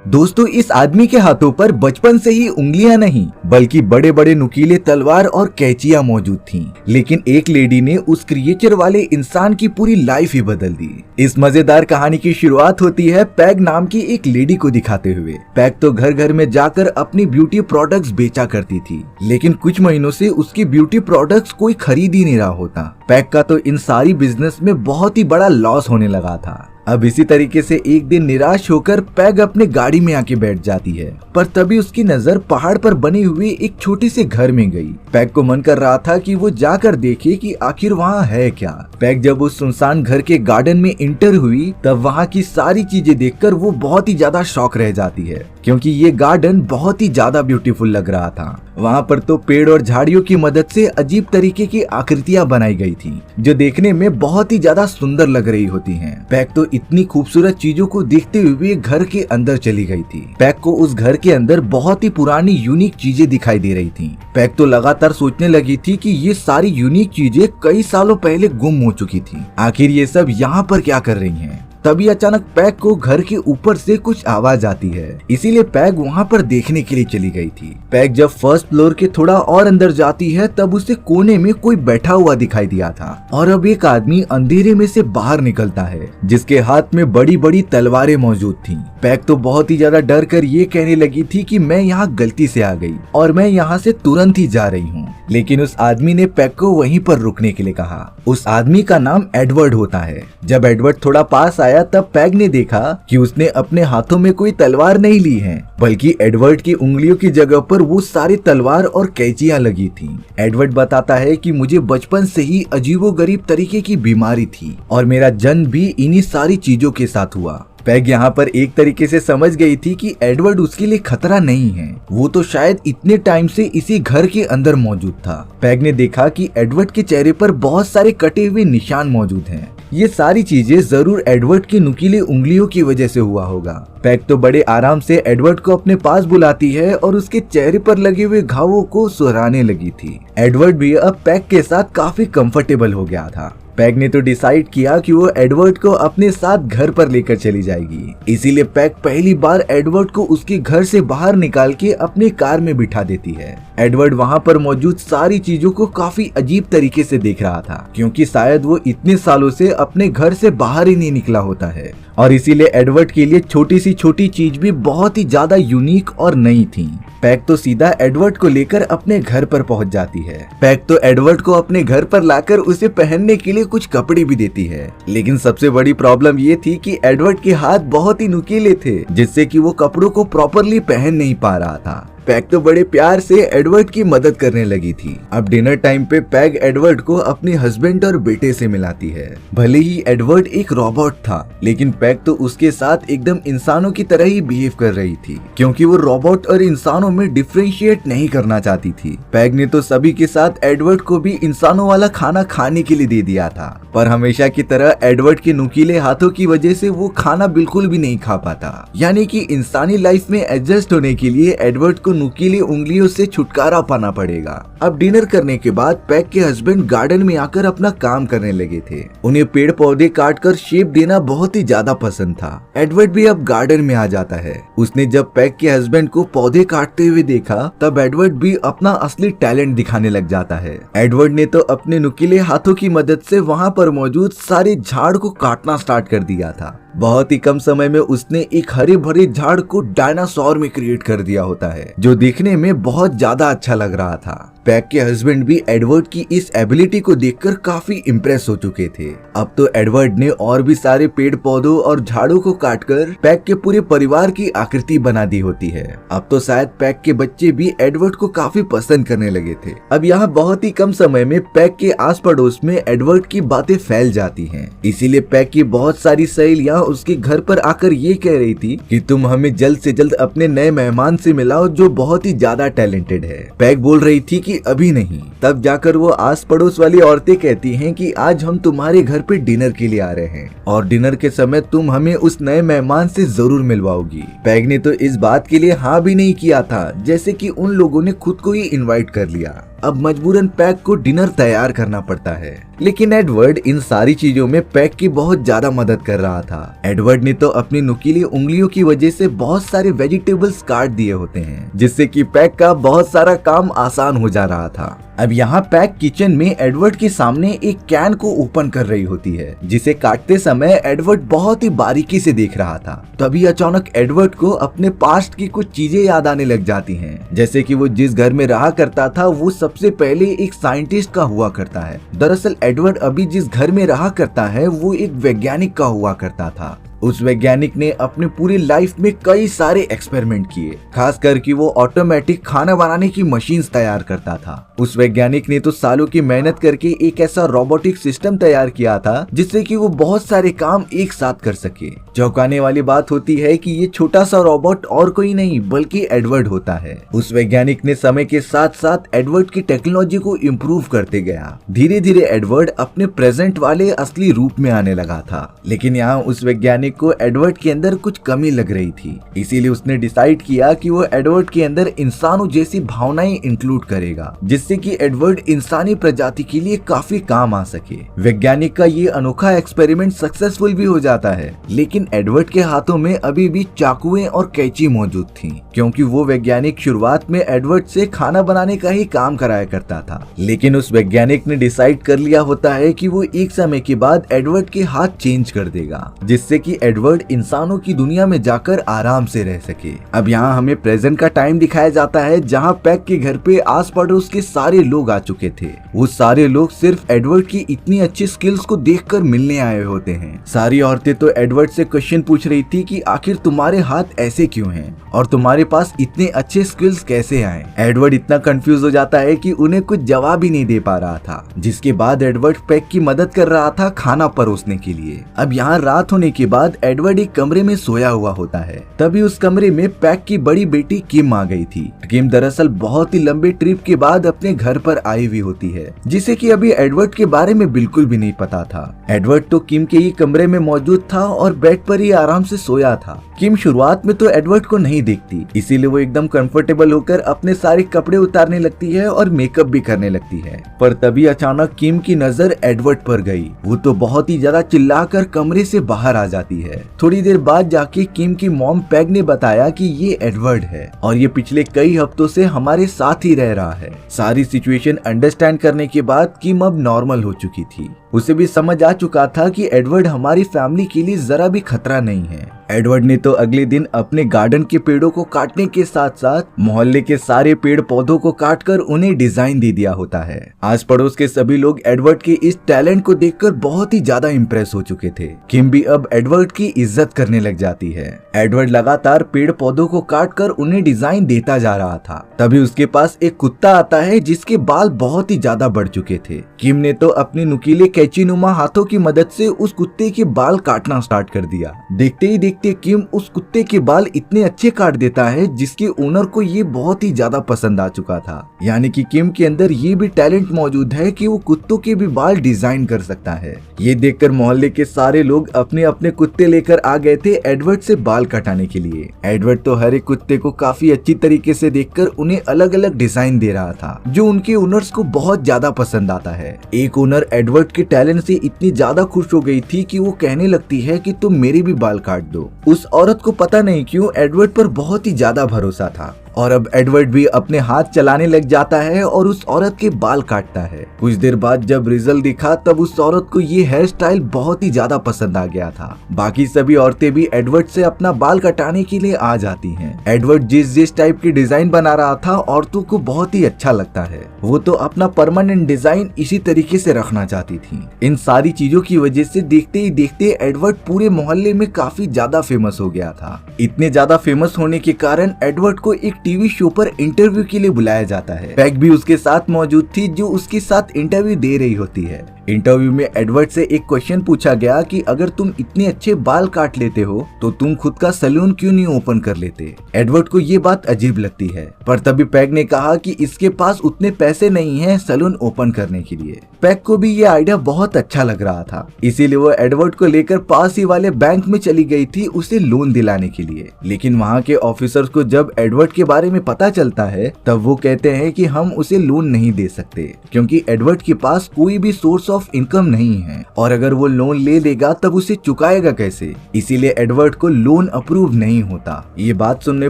दोस्तों, इस आदमी के हाथों पर बचपन से ही उंगलियां नहीं बल्कि बड़े बड़े नुकीले तलवार और कैंचियां मौजूद थीं। लेकिन एक लेडी ने उस क्रिएचर वाले इंसान की पूरी लाइफ ही बदल दी। इस मजेदार कहानी की शुरुआत होती है पैग नाम की एक लेडी को दिखाते हुए। पैग तो घर घर में जाकर अपनी ब्यूटी प्रोडक्ट्स बेचा करती थी, लेकिन कुछ महीनों से उसकी ब्यूटी प्रोडक्ट्स कोई खरीद ही नहीं रहा होता। पैग का तो इन सारी बिजनेस में बहुत ही बड़ा लॉस होने लगा था। अब इसी तरीके से एक दिन निराश होकर पैग अपने गाड़ी में आके बैठ जाती है, पर तभी उसकी नजर पहाड़ पर बने हुए एक छोटे से घर में गई। पैग को मन कर रहा था कि वो जाकर देखे कि आखिर वहाँ है क्या। पैग जब उस सुनसान घर के गार्डन में इंटर हुई तब वहाँ की सारी चीजें देखकर वो बहुत ही ज्यादा शॉक रह जाती है, क्योंकि ये गार्डन बहुत ही ज्यादा ब्यूटीफुल लग रहा था। वहाँ पर तो पेड़ और झाड़ियों की मदद से अजीब तरीके की आकृतियां बनाई गई थी, जो देखने में बहुत ही ज्यादा सुंदर लग रही होती हैं। पैग तो इतनी खूबसूरत चीजों को देखते हुए घर के अंदर चली गई थी। पैग को उस घर के अंदर बहुत ही पुरानी यूनिक चीजें दिखाई दे रही थी। पैग तो लगातार सोचने लगी थी कि ये सारी यूनिक चीजें कई सालों पहले गुम हो चुकी थी। आखिर ये सब यहाँ पर क्या कर रही हैं? तभी अचानक पैग को घर के ऊपर से कुछ आवाज आती है, इसीलिए पैग वहाँ पर देखने के लिए चली गई थी। पैग जब फर्स्ट फ्लोर के थोड़ा और अंदर जाती है तब उसे कोने में कोई बैठा हुआ दिखाई दिया था, और अब एक आदमी अंधेरे में से बाहर निकलता है जिसके हाथ में बड़ी बड़ी तलवारें मौजूद थी। पैग तो बहुत ही ज्यादा डर कर ये कहने लगी थी कि मैं यहाँ गलती से आ गई और मैं यहाँ से तुरंत ही जा रही हूँ। लेकिन उस आदमी ने पैग को वहीं पर रुकने के लिए कहा। उस आदमी का नाम एडवर्ड होता है। जब एडवर्ड थोड़ा पास आया तब पैग ने देखा कि उसने अपने हाथों में कोई तलवार नहीं ली है, बल्कि एडवर्ड की उंगलियों की जगह पर वो सारी तलवार और कैंचियां लगी थी। एडवर्ड बताता है कि मुझे बचपन से ही अजीबोगरीब तरीके की बीमारी थी और मेरा जन्म भी इन्हीं सारी चीजों के साथ हुआ। पैग यहाँ पर एक तरीके से समझ गई थी कि एडवर्ड उसके लिए खतरा नहीं है, वो तो शायद इतने टाइम से इसी घर के अंदर मौजूद था। पैग ने देखा कि एडवर्ड के चेहरे पर बहुत सारे कटे हुए निशान मौजूद हैं। ये सारी चीजें जरूर एडवर्ड की नुकीली उंगलियों की वजह से हुआ होगा। पैग तो बड़े आराम से एडवर्ड को अपने पास बुलाती है और उसके चेहरे पर लगे हुए घावों को सुराने लगी थी। एडवर्ड भी अब पैग के साथ काफी कंफर्टेबल हो गया था। पैग ने तो डिसाइड किया कि वो एडवर्ड को अपने साथ घर पर लेकर चली जाएगी, इसीलिए पैग पहली बार एडवर्ड को उसके घर से बाहर निकाल के अपने कार में बिठा देती है। एडवर्ड वहाँ पर मौजूद सारी चीजों को काफी अजीब तरीके से देख रहा था, क्योंकि शायद वो इतने सालों से अपने घर से बाहर ही नहीं निकला होता है, और इसीलिए एडवर्ड के लिए छोटी सी छोटी चीज भी बहुत ही ज्यादा यूनिक और नई थी। पैग तो सीधा एडवर्ड को लेकर अपने घर पर पहुंच जाती है। पैग तो एडवर्ड को अपने घर पर लाकर उसे पहनने के लिए कुछ कपड़े भी देती है, लेकिन सबसे बड़ी प्रॉब्लम ये थी कि एडवर्ड के हाथ बहुत ही नुकीले थे, जिससे कि वो कपड़ों को प्रॉपरली पहन नहीं पा रहा था। पैग तो बड़े प्यार से एडवर्ड की मदद करने लगी थी। अब डिनर टाइम पे पैग एडवर्ड को अपने हस्बैंड और बेटे से मिलाती है। भले ही एडवर्ड एक रोबोट था, लेकिन पैग तो उसके साथ एकदम इंसानों की तरह ही बिहेव कर रही थी, क्योंकि वो रोबोट और इंसानों में डिफरेंशिएट नहीं करना चाहती थी। पैग ने तो सभी के साथ एडवर्ड को भी इंसानों वाला खाना खाने के लिए दे दिया था, पर हमेशा की तरह एडवर्ड के नुकीले हाथों की वजह से वो खाना बिल्कुल भी नहीं खा पाता। यानी कि इंसानी लाइफ में एडजस्ट होने के लिए एडवर्ड को नुकीली उंगलियों से छुटकारा पाना पड़ेगा। अब डिनर करने के बाद पैग के हस्बैंड गार्डन में आकर अपना काम करने लगे थे। उन्हें पेड़ पौधे काट कर शेप देना बहुत ही ज्यादा पसंद था। एडवर्ड भी अब गार्डन में आ जाता है। उसने जब पैग के हस्बैंड को पौधे काटते हुए देखा तब एडवर्ड भी अपना असली टैलेंट दिखाने लग जाता है। एडवर्ड ने तो अपने नुकीले हाथों की मदद से वहाँ पर मौजूद सारे झाड़ को काटना स्टार्ट कर दिया था। बहुत ही कम समय में उसने एक हरे भरे झाड़ को डायनासोर में क्रिएट कर दिया होता है, जो दिखने में बहुत ज्यादा अच्छा लग रहा था। पैग के हस्बैंड भी एडवर्ड की इस एबिलिटी को देखकर काफी इम्प्रेस हो चुके थे। अब तो एडवर्ड ने और भी सारे पेड़ पौधों और झाड़ों को काटकर पैग के पूरे परिवार की आकृति बना दी होती है। अब तो शायद पैग के बच्चे भी एडवर्ड को काफी पसंद करने लगे थे। अब यहाँ बहुत ही कम समय में पैग के आस पड़ोस में एडवर्ड की बातें फैल जाती हैं। इसीलिए पैग की बहुत सारी सहेलियां उसके घर पर आकर ये कह रही थी कि तुम हमें जल्द से जल्द अपने नए मेहमान से मिलाओ जो बहुत ही ज्यादा टैलेंटेड है। पैग बोल रही थी कि अभी नहीं। तब जाकर वो आस पड़ोस वाली औरतें कहती हैं कि आज हम तुम्हारे घर पे डिनर के लिए आ रहे हैं और डिनर के समय तुम हमें उस नए मेहमान से जरूर मिलवाओगी। पैग ने तो इस बात के लिए हाँ भी नहीं किया था, जैसे कि उन लोगों ने खुद को ही इनवाइट कर लिया। अब मजबूरन पैक को डिनर तैयार करना पड़ता है। लेकिन एडवर्ड इन सारी चीजों में पैक की बहुत ज्यादा मदद कर रहा था। एडवर्ड ने तो अपनी नुकीली उंगलियों की वजह से बहुत सारे वेजिटेबल्स काट दिए होते हैं, जिससे कि पैक का बहुत सारा काम आसान हो जा रहा था। अब यहाँ पैक किचन में एडवर्ड के सामने एक कैन को ओपन कर रही होती है, जिसे काटते समय एडवर्ड बहुत ही बारीकी से देख रहा था। तभी अचानक एडवर्ड को अपने पास्ट की कुछ चीजें याद आने लग जाती हैं, जैसे कि वो जिस घर में रहा करता था वो सबसे पहले एक साइंटिस्ट का हुआ करता है। दरअसल एडवर्ड अभी जिस घर में रहा करता है वो एक वैज्ञानिक का हुआ करता था। उस वैज्ञानिक ने अपने पूरी लाइफ में कई सारे एक्सपेरिमेंट किए, खास करके वो ऑटोमेटिक खाना बनाने की मशीन्स तैयार करता था। उस वैज्ञानिक ने तो सालों की मेहनत करके एक ऐसा रोबोटिक सिस्टम तैयार किया था जिससे कि वो बहुत सारे काम एक साथ कर सके। चौंकाने वाली बात होती है कि ये छोटा सा रोबोट और कोई नहीं बल्कि एडवर्ड होता है। उस वैज्ञानिक ने समय के साथ साथ एडवर्ड की टेक्नोलॉजी को इम्प्रूव करते गया। धीरे धीरे एडवर्ड अपने प्रेजेंट वाले असली रूप में आने लगा था। लेकिन यहाँ उस वैज्ञानिक को एडवर्ड के अंदर कुछ कमी लग रही थी, इसीलिए उसने डिसाइड किया कि वो एडवर्ड के अंदर इंसानों जैसी भावनाएं इंक्लूड करेगा, जिससे कि एडवर्ड इंसानी प्रजाति के लिए काफी काम आ सके। वैज्ञानिक का ये अनोखा एक्सपेरिमेंट सक्सेसफुल भी हो जाता है, लेकिन एडवर्ड के हाथों में अभी भी चाकुएं और कैंची मौजूद थी, क्योंकि वो वैज्ञानिक शुरुआत में एडवर्ड से खाना बनाने का ही काम कराया करता था। लेकिन उस वैज्ञानिक ने डिसाइड कर लिया होता है कि वो एक समय के बाद एडवर्ड के हाथ चेंज कर देगा, जिससे कि एडवर्ड इंसानों की दुनिया में जाकर आराम से रह सके। अब यहाँ हमें प्रेजेंट का टाइम दिखाया जाता है, जहाँ पैक के घर पे आस पड़ोस के सारे लोग आ चुके थे। वो सारे लोग सिर्फ एडवर्ड की इतनी अच्छी स्किल्स को देखकर मिलने आए होते हैं। सारी औरतें तो एडवर्ड से क्वेश्चन पूछ रही थी कि आखिर तुम्हारे हाथ ऐसे क्यों हैं और तुम्हारे पास इतने अच्छे स्किल्स कैसे आए। एडवर्ड इतना कंफ्यूज हो जाता है कि उन्हें कुछ जवाब ही नहीं दे पा रहा था, जिसके बाद एडवर्ड पैक की मदद कर रहा था खाना परोसने के लिए। अब यहाँ रात होने के बाद एडवर्ड एक कमरे में सोया हुआ होता है। तभी उस कमरे में पैक की बड़ी बेटी किम आ गई थी। किम दरअसल बहुत ही लंबे ट्रिप के बाद अपने घर पर आई हुई होती है, जिसे कि अभी एडवर्ड के बारे में बिल्कुल भी नहीं पता था। एडवर्ड तो किम के ही कमरे में मौजूद था और बेड पर ही आराम से सोया था। किम शुरुआत में तो एडवर्ड को नहीं देखती, इसीलिए वो एकदम कंफर्टेबल होकर अपने सारे कपड़े उतारने लगती है और मेकअप भी करने लगती है। पर तभी अचानक किम की नजर एडवर्ड पर गई। वो तो बहुत ही ज्यादा चिल्लाकर कमरे से बाहर आ जाती है। थोड़ी देर बाद जाके किम की मॉम पैग ने बताया कि ये एडवर्ड है और ये पिछले कई हफ्तों से हमारे साथ ही रह रहा है। सारी सिचुएशन अंडरस्टैंड करने के बाद किम अब नॉर्मल हो चुकी थी। उसे भी समझ आ चुका था कि एडवर्ड हमारी फैमिली के लिए जरा भी खतरा नहीं है। एडवर्ड ने तो अगले दिन अपने गार्डन के पेड़ों को काटने के साथ साथ मोहल्ले के सारे पेड़ पौधों को काटकर उन्हें डिजाइन दे दिया होता है। आस पड़ोस के सभी लोग एडवर्ड के इस टैलेंट को देखकर बहुत ही ज्यादा इम्प्रेस हो चुके थे। किम भी अब एडवर्ड की इज्जत करने लग जाती है। एडवर्ड लगातार पेड़ पौधों को काटकर उन्हें डिजाइन देता जा रहा था। तभी उसके पास एक कुत्ता आता है जिसके बाल बहुत ही ज्यादा बढ़ चुके थे। किम ने तो अपने नुकीले कैंचीनुमा हाथों की मदद से उस कुत्ते के बाल काटना स्टार्ट कर दिया। देखते ही देखते किम उस कुत्ते के बाल इतने अच्छे काट देता है जिसके ओनर को ये बहुत ही ज्यादा पसंद आ चुका था। यानी कि किम के अंदर ये भी टैलेंट मौजूद है कि वो कुत्तों के भी बाल डिजाइन कर सकता है। ये देखकर मोहल्ले के सारे लोग अपने अपने कुत्ते लेकर आ गए थे एडवर्ड से बाल कटाने के लिए। एडवर्ड तो हर एक कुत्ते को काफी अच्छी तरीके से देखकर उन्हें अलग अलग डिजाइन दे रहा था, जो उनके ओनर्स को बहुत ज्यादा पसंद आता है। एक ओनर एडवर्ड के टैलेंट से इतनी ज्यादा खुश हो गई थी कि वो कहने लगती है कि तुम मेरे भी बाल काट दो। उस औरत को पता नहीं क्यों एडवर्ड पर बहुत ही ज्यादा भरोसा था और अब एडवर्ड भी अपने हाथ चलाने लग जाता है और उस औरत के बाल काटता है। कुछ देर बाद जब रिजल्ट दिखा तब उस औरत को ये हेयर स्टाइल बहुत ही ज्यादा पसंद आ गया था। बाकी सभी औरतें भी एडवर्ड से अपना बाल कटाने के लिए आ जाती हैं। एडवर्ड जिस टाइप की डिजाइन बना रहा था औरतों को बहुत ही अच्छा लगता है। वो तो अपना परमानेंट डिजाइन इसी तरीके से रखना चाहती थी। इन सारी चीजों की वजह से देखते ही देखते एडवर्ड पूरे मोहल्ले में काफी ज्यादा फेमस हो गया था। इतने ज्यादा फेमस होने के कारण एडवर्ड को एक टीवी शो पर इंटरव्यू के लिए बुलाया जाता है। पैग भी उसके साथ मौजूद थी, जो उसके साथ इंटरव्यू दे रही होती है। इंटरव्यू में एडवर्ड से एक क्वेश्चन पूछा गया कि अगर तुम इतने अच्छे बाल काट लेते हो तो तुम खुद का सैलून क्यों नहीं ओपन कर लेते। एडवर्ड को ये बात अजीब लगती है, पर तभी पैग ने कहा कि इसके पास उतने पैसे नहीं हैं सैलून ओपन करने के लिए। पैग को भी ये आइडिया बहुत अच्छा लग रहा था, इसीलिए वो एडवर्ड को लेकर पास ही वाले बैंक में चली गई थी उसे लोन दिलाने के लिए। लेकिन वहाँ के ऑफिसर्स को जब एडवर्ड के बारे में पता चलता है तब वो कहते हैं कि हम उसे लोन नहीं दे सकते, क्योंकि एडवर्ड के पास कोई भी सोर्स ऑफ इनकम नहीं है और अगर वो लोन ले लेगा तब उसे चुकाएगा कैसे। इसीलिए एडवर्ड को लोन अप्रूव नहीं होता। ये बात सुनने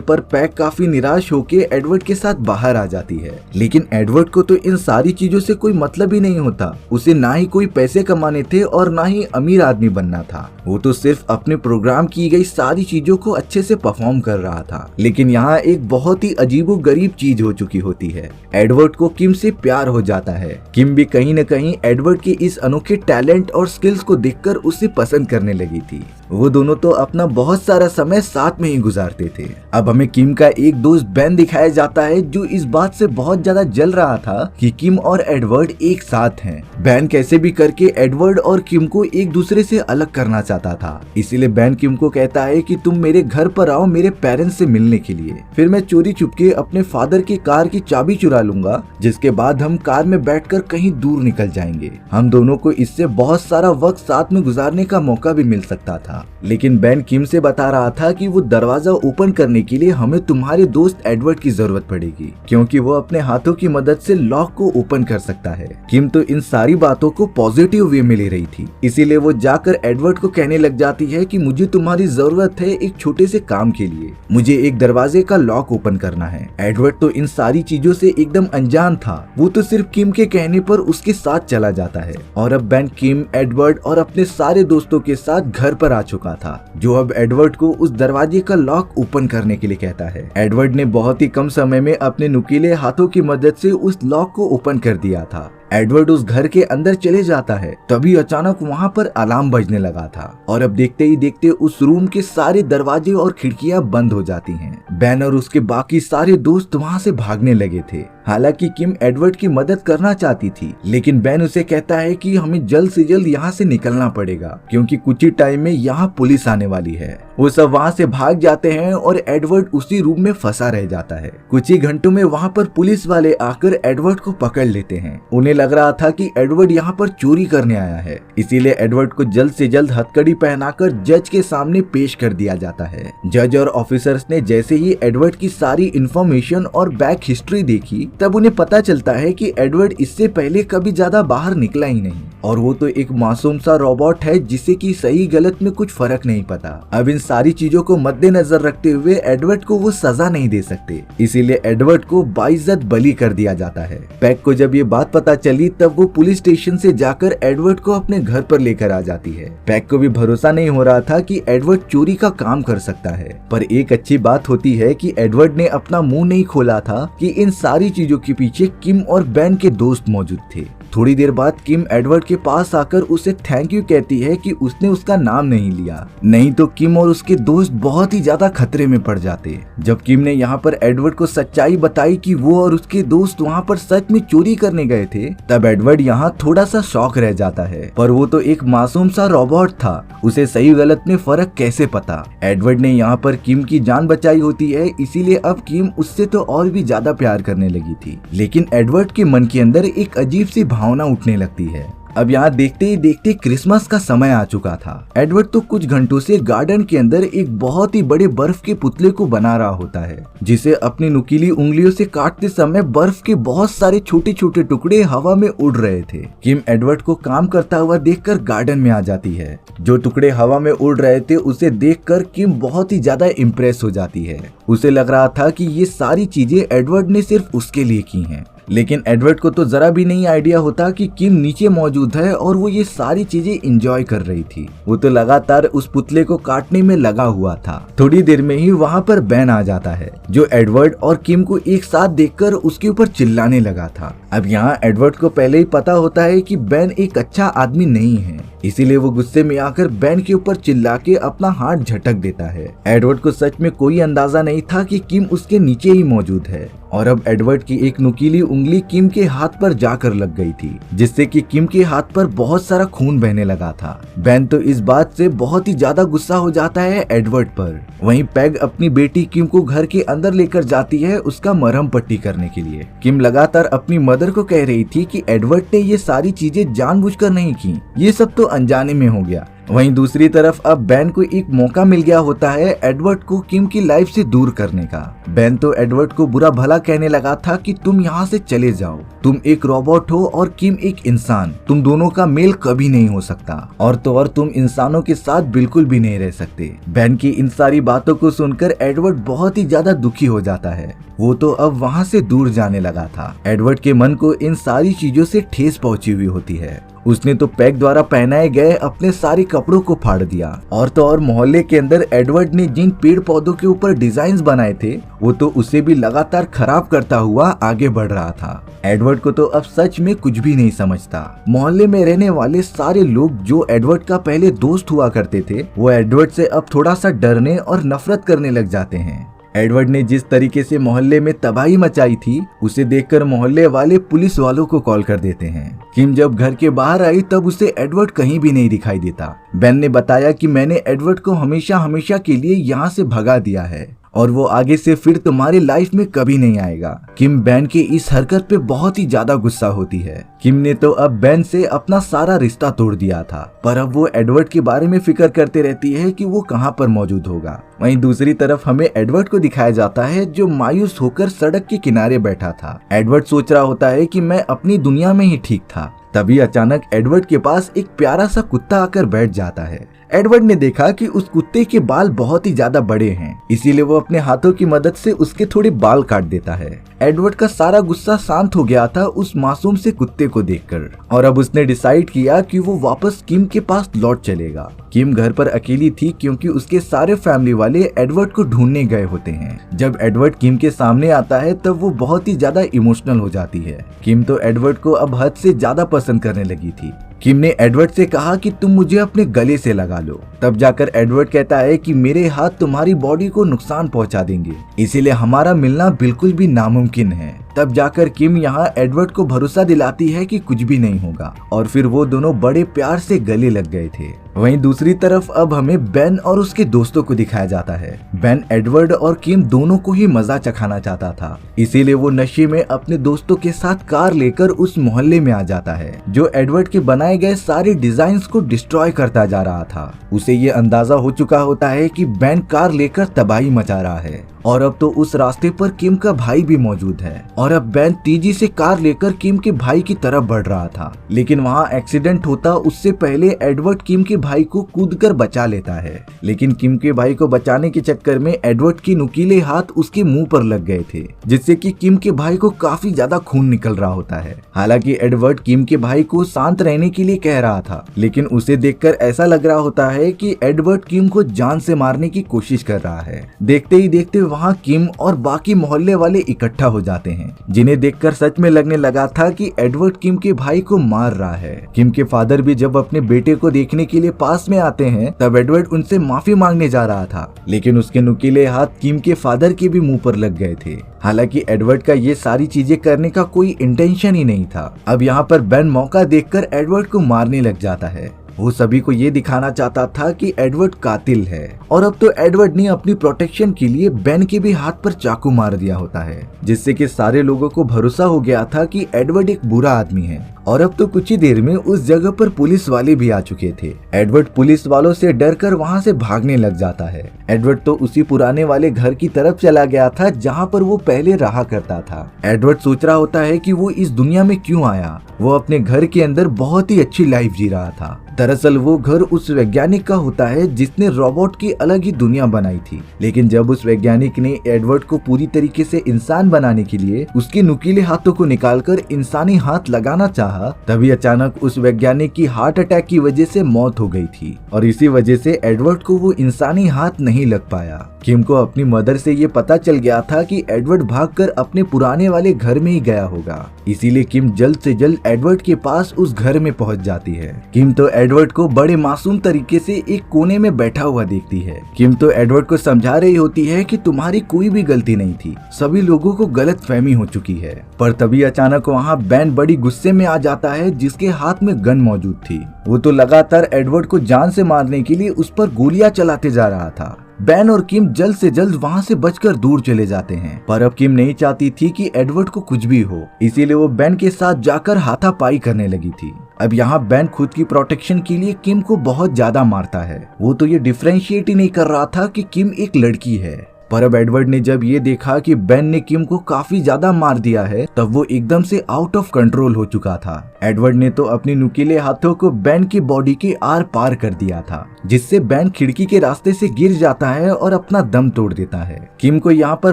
पर पैग काफी निराश होकर एडवर्ड के साथ बाहर आ जाती है। लेकिन एडवर्ड को तो इन सारी चीजों से कोई मतलब ही नहीं होता। उसे ना ही कोई पैसे कमाने थे और ना ही अमीर आदमी बनना था। वो तो सिर्फ अपने प्रोग्राम की गई सारी चीजों को अच्छे से परफॉर्म कर रहा था। लेकिन यहाँ एक बहुत ही अजीबो गरीब चीज हो चुकी होती है। एडवर्ड को किम से प्यार हो जाता है। किम भी कहीं न कहीं एडवर्ड के इस अनोखे टैलेंट और स्किल्स को देखकर उसे पसंद करने लगी थी। वो दोनों तो अपना बहुत सारा समय साथ में ही गुजारते थे। अब हमें किम का एक दोस्त बेन दिखाया जाता है जो इस बात से बहुत ज्यादा जल रहा था कि किम और एडवर्ड एक साथ हैं। बेन कैसे भी करके एडवर्ड और किम को एक दूसरे से अलग करना चाहता था। इसीलिए बेन किम को कहता है कि तुम मेरे घर पर आओ मेरे पेरेंट्स से मिलने के लिए, फिर मैं चोरी छुपके अपने फादर की कार की चाबी चुरा लूंगा, जिसके बाद हम कार में बैठकर कहीं दूर निकल जाएंगे। हम दोनों को इससे बहुत सारा वक्त साथ में गुजारने का मौका भी मिल सकता था। लेकिन बेन किम से बता रहा था कि वो दरवाजा ओपन करने के लिए हमें तुम्हारे दोस्त एडवर्ड की जरूरत पड़ेगी, क्योंकि वो अपने हाथों की मदद से लॉक को ओपन कर सकता है। किम तो इन सारी बातों को पॉजिटिव वे में ले रही थी, इसीलिए वो जाकर एडवर्ड को कहने लग जाती है कि मुझे तुम्हारी जरूरत है एक छोटे से काम के लिए, मुझे एक दरवाजे का लॉक ओपन करना है। एडवर्ड तो इन सारी चीजों से एकदम अनजान था। वो तो सिर्फ किम के कहने पर उसके साथ चला जाता है और अब बेन किम, एडवर्ड और अपने सारे दोस्तों के साथ घर पर आ चुका था, जो अब एडवर्ड को उस दरवाजे का लॉक ओपन करने के लिए कहता है। एडवर्ड ने बहुत ही कम समय में अपने नुकीले हाथों की मदद से उस लॉक को ओपन कर दिया था। एडवर्ड उस घर के अंदर चले जाता है, तभी अचानक वहाँ पर अलार्म बजने लगा था और अब देखते ही देखते उस रूम के सारे दरवाजे और खिड़कियां बंद हो जाती हैं। बेन और उसके बाकी सारे दोस्त वहाँ से भागने लगे थे। हालांकि किम एडवर्ड की मदद करना चाहती थी, लेकिन बेन उसे कहता है कि हमें जल्द से जल्द यहाँ से निकलना पड़ेगा, क्योंकि कुछ ही टाइम में यहाँ पुलिस आने वाली है। वो सब वहाँ से भाग जाते हैं और एडवर्ड उसी रूम में फंसा रह जाता है। कुछ ही घंटों में वहाँ पर पुलिस वाले आकर एडवर्ड को पकड़ लेते हैं। उन्हें लग रहा था कि एडवर्ड यहाँ पर चोरी करने आया है, इसीलिए एडवर्ड को जल्द से जल्द हथकड़ी पहनाकर जज के सामने पेश कर दिया जाता है। जज और ऑफिसर्स ने जैसे ही एडवर्ड की सारी इंफॉर्मेशन और बैक हिस्ट्री देखी, तब उन्हें पता चलता है कि एडवर्ड इससे पहले कभी ज्यादा बाहर निकला ही नहीं और वो तो एक मासूम सा रोबोट है जिसे कि सही गलत में कुछ फर्क नहीं पता। अब इन सारी चीजों को मद्देनजर रखते हुए एडवर्ड को वो सजा नहीं दे सकते, इसीलिए एडवर्ड को बाइज्जत बली कर दिया जाता है। पैग को जब ये बात पता चली तब वो पुलिस स्टेशन से जाकर एडवर्ड को अपने घर पर लेकर आ जाती है। पैग को भी भरोसा नहीं हो रहा था कि एडवर्ड चोरी का काम कर सकता है, पर एक अच्छी बात होती है कि एडवर्ड ने अपना मुंह नहीं खोला था कि इन सारी चीजों के पीछे किम और बेन के दोस्त मौजूद थे। थोड़ी देर बाद किम एडवर्ड के पास आकर उसे थैंक यू कहती है कि उसने उसका नाम नहीं लिया, नहीं तो किम और उसके दोस्त बहुत ही ज्यादा खतरे में पड़ जाते। जब किम ने यहाँ पर एडवर्ड को सच्चाई बताई कि वो और उसके दोस्त वहाँ पर सच में चोरी करने गए थे, तब एडवर्ड यहाँ थोड़ा सा शॉक रह जाता है, पर वो तो एक मासूम सा रोबोट था, उसे सही गलत में फर्क कैसे पता। एडवर्ड ने यहाँ पर किम की जान बचाई होती है, इसीलिए अब किम उससे तो और भी ज्यादा प्यार करने लगी थी। लेकिन एडवर्ड के मन के अंदर एक अजीब सी भावना उठने लगती है। अब यहाँ देखते ही देखते क्रिसमस का समय आ चुका था। एडवर्ड तो कुछ घंटों से गार्डन के अंदर एक बहुत ही बड़े बर्फ के पुतले को बना रहा होता है, जिसे अपनी नुकीली उंगलियों से काटते समय बर्फ के बहुत सारे छोटे छोटे टुकड़े हवा में उड़ रहे थे। किम एडवर्ड को काम करता हुआ देखकर गार्डन में आ जाती है। जो टुकड़े हवा में उड़ रहे थे उसे देखकर किम बहुत ही ज्यादा इम्प्रेस हो जाती है। उसे लग रहा था कि ये सारी चीजें एडवर्ड ने सिर्फ उसके लिए की हैं। लेकिन एडवर्ड को तो जरा भी नहीं आइडिया होता कि किम नीचे मौजूद है और वो ये सारी चीजें एंजॉय कर रही थी। वो तो लगातार उस पुतले को काटने में लगा हुआ था। थोड़ी देर में ही वहाँ पर बेन आ जाता है, जो एडवर्ड और किम को एक साथ देखकर उसके ऊपर चिल्लाने लगा था। अब यहाँ एडवर्ड को पहले ही पता होता है कि बेन एक अच्छा आदमी नहीं है, इसीलिए वो गुस्से में आकर बेन के ऊपर चिल्ला के अपना हाथ झटक देता है। एडवर्ड को सच में कोई अंदाजा नहीं था कि किम उसके नीचे ही मौजूद है। और अब एडवर्ड की एक नुकीली उंगली किम के हाथ पर जाकर लग गई थी, जिससे कि किम के हाथ पर बहुत सारा खून बहने लगा था। बेन तो इस बात से बहुत ही ज्यादा गुस्सा हो जाता है एडवर्ड पर। वहीं पैग अपनी बेटी किम को घर के अंदर लेकर जाती है उसका मरहम पट्टी करने के लिए। किम लगातार अपनी मदर को कह रही थी कि एडवर्ड ने ये सारी चीजें जानबूझकर नहीं की, ये सब तो अनजाने में हो गया। वहीं दूसरी तरफ अब बेन को एक मौका मिल गया होता है एडवर्ड को किम की लाइफ से दूर करने का। बेन तो एडवर्ड को बुरा भला कहने लगा था कि तुम यहाँ से चले जाओ, तुम एक रोबोट हो और किम एक इंसान, तुम दोनों का मेल कभी नहीं हो सकता, और तो और तुम इंसानों के साथ बिल्कुल भी नहीं रह सकते। बेन की इन सारी बातों को सुनकर एडवर्ड बहुत ही ज्यादा दुखी हो जाता है। वो तो अब वहाँ से दूर जाने लगा था। एडवर्ड के मन को इन सारी चीजों से ठेस पहुंची हुई होती है। उसने तो पैग द्वारा पहनाए गए अपने सारे कपड़ों को फाड़ दिया, और तो और मोहल्ले के अंदर एडवर्ड ने जिन पेड़ पौधों के ऊपर डिजाइन बनाए थे वो तो उसे भी लगातार खराब करता हुआ आगे बढ़ रहा था। एडवर्ड को तो अब सच में कुछ भी नहीं समझता। मोहल्ले में रहने वाले सारे लोग जो एडवर्ड का पहले दोस्त हुआ करते थे वो एडवर्ड से अब थोड़ा सा डरने और नफरत करने लग जाते हैं। एडवर्ड ने जिस तरीके से मोहल्ले में तबाही मचाई थी उसे देखकर मोहल्ले वाले पुलिस वालों को कॉल कर देते हैं। किम जब घर के बाहर आई तब उसे एडवर्ड कहीं भी नहीं दिखाई देता। बेन ने बताया कि मैंने एडवर्ड को हमेशा हमेशा के लिए यहाँ से भगा दिया है और वो आगे से फिर तुम्हारी लाइफ में कभी नहीं आएगा। किम बेन के इस हरकत पे बहुत ही ज्यादा गुस्सा होती है। किम ने तो अब बेन से अपना सारा रिश्ता तोड़ दिया था, पर अब वो एडवर्ड के बारे में फिक्र करते रहती है कि वो कहाँ पर मौजूद होगा। वहीं दूसरी तरफ हमें एडवर्ड को दिखाया जाता है जो मायूस होकर सड़क के किनारे बैठा था। एडवर्ड सोच रहा होता है कि मैं अपनी दुनिया में ही ठीक था। तभी अचानक एडवर्ड के पास एक प्यारा सा कुत्ता आकर बैठ जाता है। एडवर्ड ने देखा कि उस कुत्ते के बाल बहुत ही ज्यादा बड़े हैं, इसीलिए वो अपने हाथों की मदद से उसके थोड़े बाल काट देता है। एडवर्ड का सारा गुस्सा शांत हो गया था उस मासूम से कुत्ते को देखकर, और अब उसने डिसाइड किया कि वो वापस किम के पास लौट चलेगा। किम घर पर अकेली थी क्योंकि उसके सारे फैमिली वाले एडवर्ड को ढूंढने गए होते हैं। जब एडवर्ड किम के सामने आता है तब वो बहुत ही ज्यादा इमोशनल हो जाती है। किम तो एडवर्ड को अब हद से ज्यादा पसंद करने लगी थी। किम ने एडवर्ड से कहा कि तुम मुझे अपने गले से लगा लो। तब जाकर एडवर्ड कहता है कि मेरे हाथ तुम्हारी बॉडी को नुकसान पहुंचा देंगे, इसीलिए हमारा मिलना बिल्कुल भी नामुमकिन है। तब जाकर किम यहाँ एडवर्ड को भरोसा दिलाती है कि कुछ भी नहीं होगा, और फिर वो दोनों बड़े प्यार से गले लग गए थे। वहीं दूसरी तरफ अब हमें बेन और उसके दोस्तों को दिखाया जाता है। बेन एडवर्ड और किम दोनों को ही मजा चखाना चाहता था, इसीलिए वो नशे में अपने दोस्तों के साथ कार लेकर उस मोहल्ले में आ जाता है जो एडवर्ड के बनाए गए सारे डिजाइन्स को डिस्ट्रॉय करता जा रहा था। उसे ये अंदाजा हो चुका होता है कि बेन कार लेकर तबाही मचा रहा है, और अब तो उस रास्ते पर किम का भाई भी मौजूद है। और अब बेन तेजी से कार लेकर किम के भाई की तरफ बढ़ रहा था, लेकिन वहाँ एक्सीडेंट होता उससे पहले एडवर्ड किम के भाई को कूदकर बचा लेता है। लेकिन किम के भाई को बचाने के चक्कर में एडवर्ड के नुकीले हाथ उसके मुंह पर लग गए थे, जिससे कि किम के भाई को काफी ज्यादा खून निकल रहा होता है। हालांकि एडवर्ड किम के भाई को शांत रहने के लिए कह रहा था, लेकिन उसे देखकर ऐसा लग रहा होता है कि एडवर्ड किम को जान से मारने की कोशिश कर रहा है। देखते ही देखते वहाँ किम और बाकी मोहल्ले वाले इकट्ठा हो जाते हैं, जिन्हें देखकर सच में लगने लगा था कि एडवर्ड किम के भाई को मार रहा है। किम के फादर भी जब अपने बेटे को देखने के लिए पास में आते हैं तब एडवर्ड उनसे माफी मांगने जा रहा था, लेकिन उसके नुकीले हाथ किम के फादर के भी मुंह पर लग गए थे। हालांकि एडवर्ड का ये सारी चीजें करने का कोई इंटेंशन ही नहीं था। अब यहाँ पर बेन मौका देखकर एडवर्ड को मारने लग जाता है। वो सभी को ये दिखाना चाहता था कि एडवर्ड कातिल है, और अब तो एडवर्ड ने अपनी प्रोटेक्शन के लिए बेन के भी हाथ पर चाकू मार दिया होता है, जिससे कि सारे लोगों को भरोसा हो गया था कि एडवर्ड एक बुरा आदमी है। और अब तो कुछ ही देर में उस जगह पर पुलिस वाले भी आ चुके थे। एडवर्ड पुलिस वालों से डरकर वहाँ से भागने लग जाता है। एडवर्ड तो उसी पुराने वाले घर की तरफ चला गया था जहाँ पर वो पहले रहा करता था। एडवर्ड सोच रहा होता है कि वो इस दुनिया में क्यों आया। वो अपने घर के अंदर बहुत ही अच्छी लाइफ जी रहा था। दरअसल वो घर उस वैज्ञानिक का होता है जिसने रोबोट की अलग ही दुनिया बनाई थी, लेकिन जब उस वैज्ञानिक ने एडवर्ड को पूरी तरीके से इंसान बनाने के लिए उसके नुकीले हाथों को निकालकर इंसानी हाथ लगाना चाहा, तभी अचानक उस वैज्ञानिक की हार्ट अटैक की वजह से मौत हो गई थी, और इसी वजह से एडवर्ड को वो इंसानी हाथ नहीं लग पाया। किम को अपनी मदर से ये पता चल गया था कि एडवर्ड भागकर अपने पुराने वाले घर में ही गया होगा, इसीलिए किम जल्द से जल्द एडवर्ड के पास उस घर में पहुंच जाती है। किम तो एडवर्ड को बड़े मासूम तरीके से एक कोने में बैठा हुआ देखती है। किम तो एडवर्ड को समझा रही होती है कि तुम्हारी कोई भी गलती नहीं थी, सभी लोगों को गलत फहमी हो चुकी है। पर तभी अचानक वहाँ बेन बड़ी गुस्से में आ जाता है, जिसके हाथ में गन मौजूद थी। वो तो लगातार एडवर्ड को जान से मारने के लिए उस पर गोलियां चलाते जा रहा था। बेन और किम जल्द से जल्द वहाँ से बचकर दूर चले जाते हैं, पर अब किम नहीं चाहती थी कि एडवर्ड को कुछ भी हो, इसीलिए वो बेन के साथ जाकर हाथापाई करने लगी थी। अब यहाँ बेन खुद की प्रोटेक्शन के लिए किम को बहुत ज्यादा मारता है। वो तो ये डिफरेंशिएट ही नहीं कर रहा था कि किम एक लड़की है। पर अब एडवर्ड ने जब ये देखा कि बेन ने किम को काफी ज्यादा मार दिया है, तब वो एकदम से आउट ऑफ कंट्रोल हो चुका था। एडवर्ड ने तो अपने नुकीले हाथों को बेन की बॉडी के आर पार कर दिया था, जिससे बेन खिड़की के रास्ते से गिर जाता है और अपना दम तोड़ देता है। किम को यहाँ पर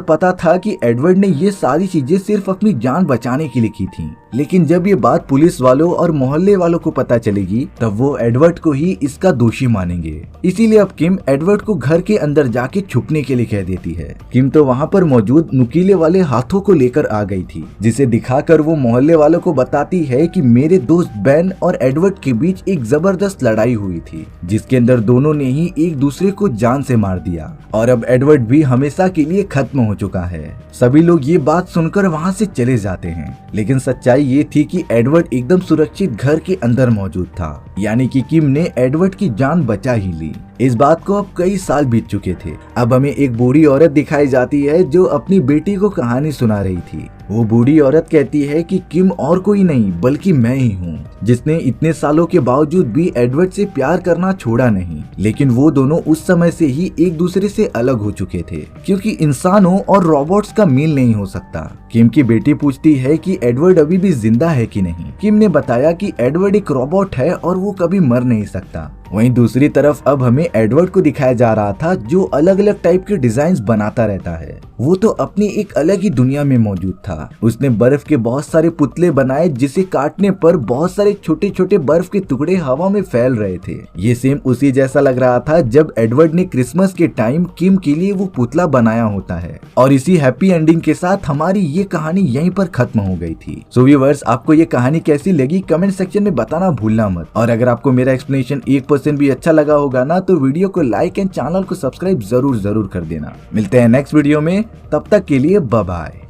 पता था कि एडवर्ड ने ये सारी चीजें सिर्फ अपनी जान बचाने के लिए की थी, लेकिन जब ये बात पुलिस वालों और मोहल्ले वालों को पता चलेगी, तब वो एडवर्ड को ही इसका दोषी मानेंगे। इसीलिए अब किम एडवर्ड को घर के अंदर जाके छुपने के लिए कह देती है। किम तो वहाँ पर मौजूद नुकीले वाले हाथों को लेकर आ गई थी, जिसे दिखाकर वो मोहल्ले वालों को बताती है कि मेरे दोस्त बेन और एडवर्ड के बीच एक जबरदस्त लड़ाई हुई थी, जिसके अंदर दोनों ने ही एक दूसरे को जान से मार दिया और अब एडवर्ड भी हमेशा के लिए खत्म हो चुका है। सभी लोग ये बात सुनकर वहाँ से चले जाते हैं, लेकिन सच्चाई ये थी कि एडवर्ड एकदम सुरक्षित घर के अंदर मौजूद था, यानी कि किम ने एडवर्ड की जान बचा ही ली। इस बात को अब कई साल बीत चुके थे। अब हमें एक बूढ़ी औरत दिखाई जाती है जो अपनी बेटी को कहानी सुना रही थी। वो बूढ़ी औरत कहती है कि किम और कोई नहीं बल्कि मैं ही हूँ, जिसने इतने सालों के बावजूद भी एडवर्ड से प्यार करना छोड़ा नहीं। लेकिन वो दोनों उस समय से ही एक दूसरे से अलग हो चुके थे, क्योंकि इंसानों और रोबोट्स का मेल नहीं हो सकता। किम की बेटी पूछती है कि एडवर्ड अभी भी जिंदा है कि नहीं। किम ने बताया कि एडवर्ड एक रोबोट है और वो कभी मर नहीं सकता। वहीं दूसरी तरफ अब हमें एडवर्ड को दिखाया जा रहा था, जो अलग अलग टाइप के डिजाइन बनाता रहता है। वो तो अपनी एक अलग ही दुनिया में मौजूद था। उसने बर्फ के बहुत सारे पुतले बनाए, जिसे काटने पर बहुत सारे छोटे छोटे बर्फ के टुकड़े हवा में फैल रहे थे। ये सेम उसी जैसा लग रहा था जब एडवर्ड ने क्रिसमस के टाइम किम के लिए वो पुतला बनाया होता है। और इसी हैप्पी एंडिंग के साथ हमारी ये कहानी यहीं पर खत्म हो गई थी। सो व्यूअर्स, आपको ये कहानी कैसी लगी कमेंट सेक्शन में बताना भूलना मत। और अगर आपको मेरा एक्सप्लेनेशन 1% भी अच्छा लगा होगा ना, तो वीडियो को लाइक एंड चैनल को सब्सक्राइब जरूर कर देना। मिलते हैं नेक्स्ट वीडियो में, तब तक के लिए बाय बाय।